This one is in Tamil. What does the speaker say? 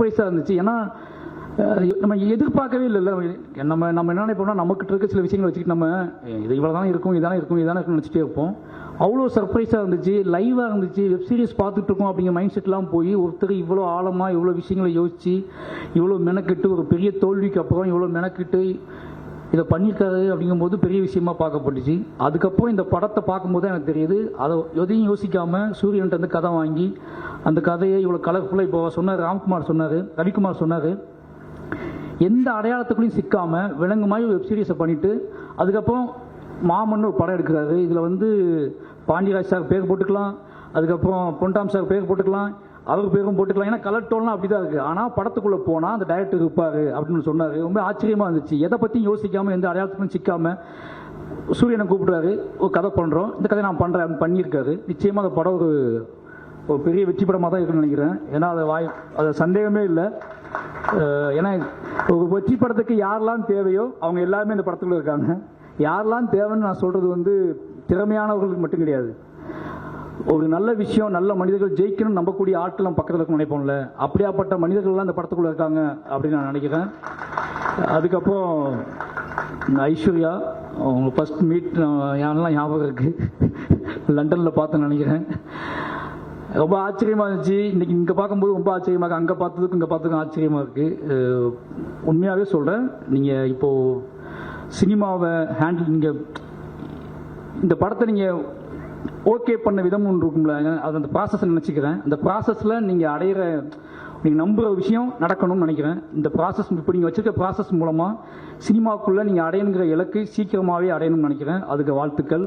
சர்ப்ரைஸாக இருந்துச்சு. ஏன்னா நம்ம எதிர்பார்க்கவே இல்லைல்ல. நம்ம நம்ம என்ன நினைப்போம்னா, நமக்கிட்ட இருக்க சில விஷயங்களை வச்சுக்கிட்டு நம்ம இது இவ்வளோ தான் இருக்கும், இதானே இருக்கும், இதானே இருக்கும்னு நினச்சிட்டே இருப்போம். அவ்வளோ சர்ப்ரைஸாக இருந்துச்சு, லைவாக இருந்துச்சு. வெப் சீரிஸ் பார்த்துட்டு இருக்கோம் அப்படிங்கிற மைண்ட் செட்லாம் போய் ஒருத்தர் இவ்வளோ ஆழமாக இவ்வளோ விஷயங்களை யோசித்து இவ்வளோ மெனக்கிட்டு ஒரு பெரிய தோல்விக்கு அப்புறம் இவ்வளோ மெனக்கிட்டு இதை பண்ணியிருக்காரு அப்படிங்கும்போது பெரிய விஷயமா பார்க்கப்பட்டுச்சு. அதுக்கப்புறம் இந்த படத்தை பார்க்கும்போது எனக்கு தெரியுது, அதை எதையும் யோசிக்காமல் சூரியன்ட்ட வந்து கதை வாங்கி அந்த கதையை இவ்வளோ கலர்ஃபுல்லாக இப்போ சொன்னார் ராம்குமார் சொன்னார், ரவிக்குமார் சொன்னார், எந்த அடையாளத்துக்குள்ளேயும் சிக்காமல் விலங்கு மாதிரி வெப் சீரிஸை பண்ணிவிட்டு அதுக்கப்புறம் மாமன்னு ஒரு படம் எடுக்கிறாரு. இதில் வந்து பாண்டியராஜ் சார் பேர் போட்டுக்கலாம், அதுக்கப்புறம் பொன்டாம் சார் பேர் போட்டுக்கலாம், அவருக்கு பேரும் போட்டுக்கலாம். ஏன்னா கலர் டோன்லாம் அப்படி தான் இருக்குது. ஆனால் படத்துக்குள்ளே போனால் அந்த டைரக்டர் இருப்பார் அப்படின்னு சொன்னார். ரொம்ப ஆச்சரியமாக இருந்துச்சு. எதை பற்றியும் யோசிக்காமல் எந்த அடையாளத்துக்கும் சிக்காமல் சூரியனை கூப்பிடுறாரு, ஒரு கதை பண்ணுறோம், இந்த கதை நான் பண்ணுறேன் பண்ணியிருக்காரு. நிச்சயமாக அந்த படம் ஒரு பெரிய வெற்றி படமாக தான் இருக்குன்னு நினைக்கிறேன். ஏன்னா அது சந்தேகமே இல்லை. ஏன்னா ஒரு வெற்றி படத்துக்கு யாரெல்லாம் தேவையோ அவங்க எல்லாருமே இந்த படத்துக்குள்ள இருக்காங்க. யாரெல்லாம் தேவைன்னு நான் சொல்கிறது வந்து திறமையானவர்களுக்கு மட்டும் கிடையாது. ஒரு நல்ல விஷயம், நல்ல மனிதர்கள் ஜெயிக்கணும்னு நம்பக்கூடிய ஆட்கள் நம்ம பக்கத்தில் இருக்க நினைப்போம்ல, அப்படியாப்பட்ட மனிதர்கள்லாம் இந்த படத்துக்குள்ளே இருக்காங்க அப்படின்னு நான் நினைக்கிறேன். அதுக்கப்புறம் ஐஸ்வர்யா அவங்க ஃபர்ஸ்ட் மீட் யாரெல்லாம் ஞாபகம் இருக்குது, லண்டனில் பார்த்தேன்னு நினைக்கிறேன். ரொம்ப ஆச்சரியமாக இருந்துச்சு. இன்றைக்கி இங்கே பார்க்கும்போது ரொம்ப ஆச்சரியமாக இருக்குது, அங்கே பார்த்ததுக்கும் இங்கே பார்த்ததுக்கும் ஆச்சரியமாக இருக்குது. உண்மையாகவே சொல்கிறேன், நீங்கள் இப்போது சினிமாவை ஹேண்டில் நீங்கள் இந்த படத்தை நீங்கள் ஓகே பண்ண விதம் ஒன்று இருக்கும்ல, அது அந்த ப்ராசஸை நினச்சிக்கிறேன். அந்த ப்ராசஸில் நீங்கள் அடையிற நீங்கள் நம்புகிற விஷயம் நடக்கணும்னு நினைக்கிறேன். இந்த ப்ராசஸ் இப்போ நீங்கள் வச்சுருக்க ப்ராசஸ் மூலமாக சினிமாவுக்குள்ளே நீங்கள் அடையணுங்கிற இலக்கு சீக்கிரமாகவே அடையணும்னு நினைக்கிறேன். அதுக்கு வாழ்த்துக்கள்.